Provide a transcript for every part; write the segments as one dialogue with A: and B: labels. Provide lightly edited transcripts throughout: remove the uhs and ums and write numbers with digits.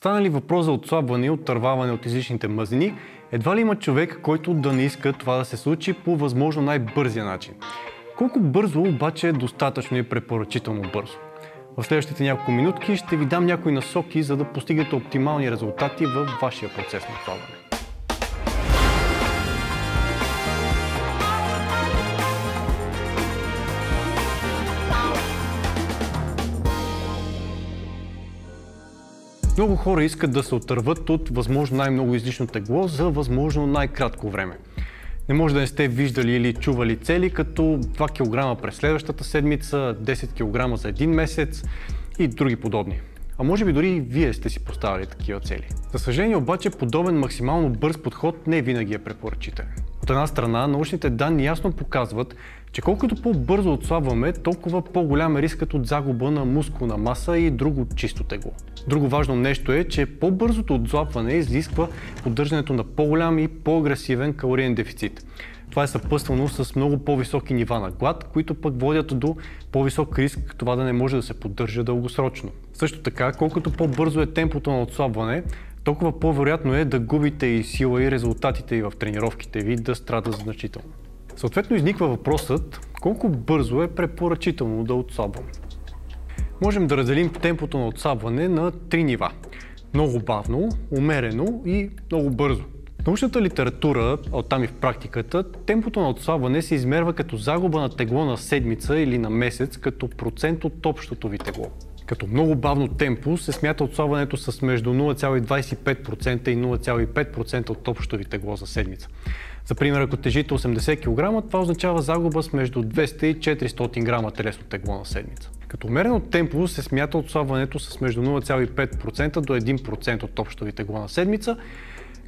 A: Стана ли въпрос за отслабване и отърваване от излишните мазнини, едва ли има човек, който да не иска това да се случи по възможно най-бързия начин. Колко бързо обаче е достатъчно и препоръчително бързо? В следващите няколко минутки ще ви дам някои насоки, за да постигнете оптимални резултати във вашия процес на отслабване. Много хора искат да се отърват от възможно най-много излишно тегло за възможно най-кратко време. Не може да не сте виждали или чували цели като 2 кг през следващата седмица, 10 кг за един месец и други подобни. А може би дори и вие сте си поставили такива цели. За съжаление обаче, подобен максимално бърз подход не винаги е препоръчителен. От една страна, научните данни ясно показват, че колкото по-бързо отслабваме, толкова по-голям е рискът от загуба на мускулна маса и друго чисто тегло. Друго важно нещо е, че по-бързото отслабване изисква поддържането на по-голям и по-агресивен калориен дефицит. Това е съпътствано с много по-високи нива на глад, които пък водят до по-висок риск това да не може да се поддържа дългосрочно. Също така, колкото по-бързо е темпото на отслабване, толкова по-вероятно е да губите и сила и резултатите и в тренировките ви да страдат значително. Съответно изниква въпросът, колко бързо е препоръчително да отслабваме. Можем да разделим темпото на отслабване на 3 нива. Много бавно, умерено и много бързо. В научната литература, а оттам и в практиката, темпото на отслабване се измерва като загуба на тегло на седмица или на месец като процент от общото ви тегло. Като много бавно темпо се смята отслабването с между 0,25% и 0,5% от общото ви тегло за седмица. За пример, ако тежите 80 кг, това означава загуба с между 200 и 400 грама телесно тегло на седмица. Като умерено темпо се смята отслабването с между 0,5% до 1% от общото ви тегло на седмица,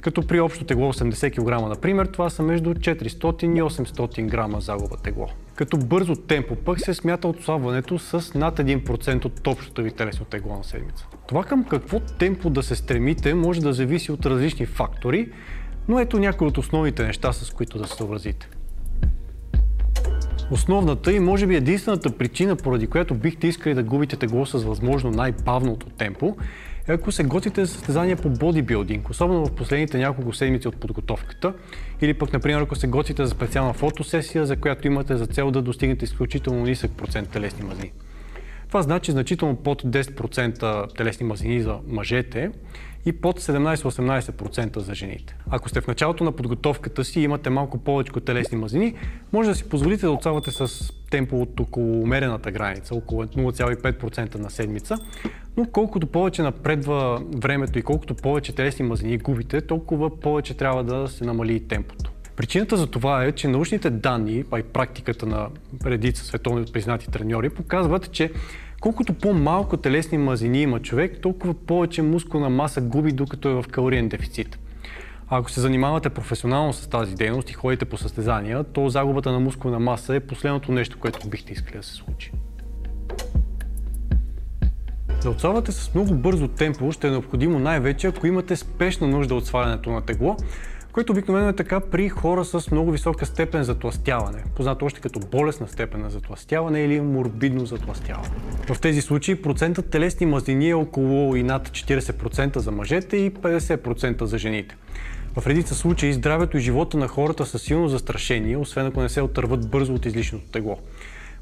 A: като при общо тегло 80 кг, например, това са между 400 и 800 грама загуба тегло. Като бързо темпо пък се смята отслабването с над 1% от общото ви телесно тегло на седмица. Това към какво темпо да се стремите може да зависи от различни фактори, но ето някои от основните неща, с които да се съобразите. Основната и може би единствената причина, поради която бихте искали да губите тегло с възможно най-бавното темпо, е ако се готвите за състезания по бодибилдинг, особено в последните няколко седмици от подготовката, или пък, например, ако се готвите за специална фотосесия, за която имате за цел да достигнете изключително нисък процент телесни мазнини. Това значи значително под 10% телесни мазнини за мъжете и под 17-18% за жените. Ако сте в началото на подготовката си и имате малко повече телесни мазнини, може да си позволите да отслабвате с темпо от около умерената граница, около 0,5% на седмица, но колкото повече напредва времето и колкото повече телесни мазнини губите, толкова повече трябва да се намали и темпото. Причината за това е, че научните данни, а и практиката на редица световно признати треньори показват, че колкото по-малко телесни мазнини има човек, толкова повече мускулна маса губи, докато е в калориен дефицит. А ако се занимавате професионално с тази дейност и ходите по състезания, то загубата на мускулна маса е последното нещо, което бихте искали да се случи. Да отслабвате с много бързо темпо ще е необходимо най-вече, ако имате спешна нужда от свалянето на тегло, което обикновено е така при хора с много висока степен затлъстяване, познато още като болестна степен на затлъстяване или морбидно затлъстяване. В тези случаи процентът телесни мазнини е около и над 40% за мъжете и 50% за жените. В редица случаи здравето и живота на хората са силно застрашени, освен ако не се отърват бързо от излишното тегло.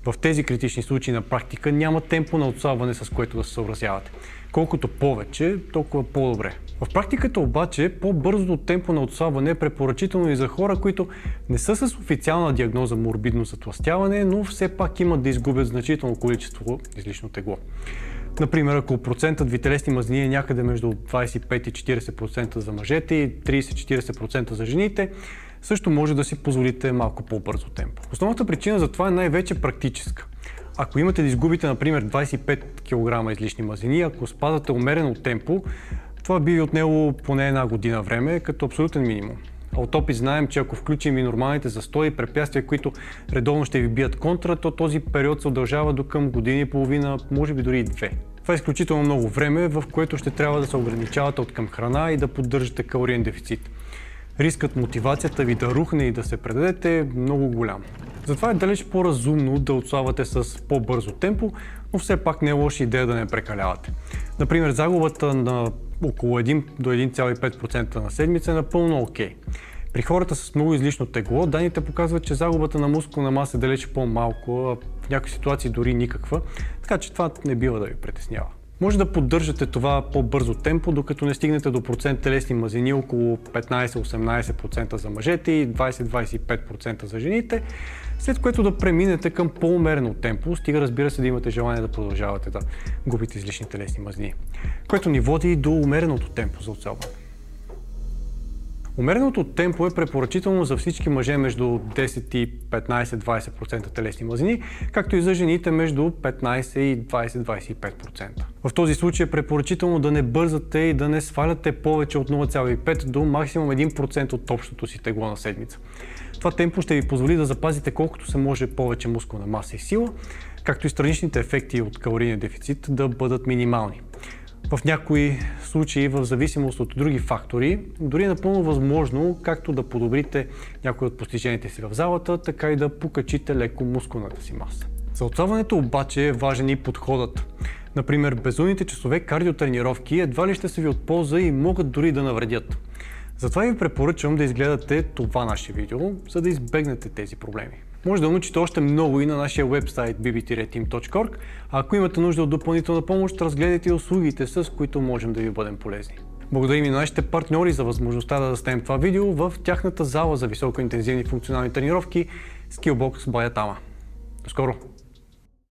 A: В тези критични случаи на практика няма темпо на отслабване, с което да се съобразявате. Колкото повече, толкова по-добре. В практиката обаче по-бързото темпо на отслабване е препоръчително и за хора, които не са с официална диагноза морбидно затлъстяване, но все пак имат да изгубят значително количество излишно тегло. Например, ако процентът ви телесни мазнини е някъде между 25 и 40% за мъжете и 30-40% за жените, също може да си позволите малко по-бързо темпо. Основната причина за това е най-вече практическа. Ако имате да изгубите, например, 25 кг излишни мазнини, ако спазвате умерено темпо, това би ви отнело поне една година време, като абсолютен минимум. А от опит знаем, че ако включим и нормалните застои и препятствия, които редовно ще ви бият контра, то този период се удължава до към година и половина, може би дори и 2. Това е изключително много време, в което ще трябва да се ограничавате от към храна и да поддържате калориен дефицит. Рискът мотивацията ви да рухне и да се предадете е много голям. Затова е далеч по-разумно да отслабвате с по-бързо темпо, но все пак не е лоша идея да не прекалявате. Например, загубата на около 1 до 1,5% на седмица е напълно окей. При хората с много излишно тегло, данните показват, че загубата на мускулна маса е далеч по-малко, а в някои ситуации дори никаква, така че това не бива да ви притеснява. Може да поддържате това по-бързо темпо, докато не стигнете до процент телесни мазнини около 15-18% за мъжете и 20-25% за жените, след което да преминете към по-умерено темпо, стига, разбира се, да имате желание да продължавате да губите излишни телесни мазнини, което ни води и до умереното темпо за отслабване. Умереното темпо е препоръчително за всички мъже между 10 и 15-20% телесни мазнини, както и за жените между 15 и 20-25%. В този случай е препоръчително да не бързате и да не сваляте повече от 0,5 до максимум 1% от общото си тегло на седмица. Това темпо ще ви позволи да запазите колкото се може повече мускулна маса и сила, както и страничните ефекти от калорийния дефицит да бъдат минимални. В някои случаи, в зависимост от други фактори, дори е напълно възможно както да подобрите някои от постиженията си в залата, така и да покачите леко мускулната си маса. За отслабването обаче е важен и подходът. Например, безумните часове кардиотренировки едва ли ще са ви от полза и могат дори да навредят. Затова ви препоръчвам да изгледате това наше видео, за да избегнете тези проблеми. Може да научите още много и на нашия вебсайт bb-team.org, а ако имате нужда от допълнителна помощ, разгледайте услугите, с които можем да ви бъдем полезни. Благодарим и на нашите партньори за възможността да заснемем това видео в тяхната зала за високоинтензивни функционални тренировки Skillbox by Atama. До скоро!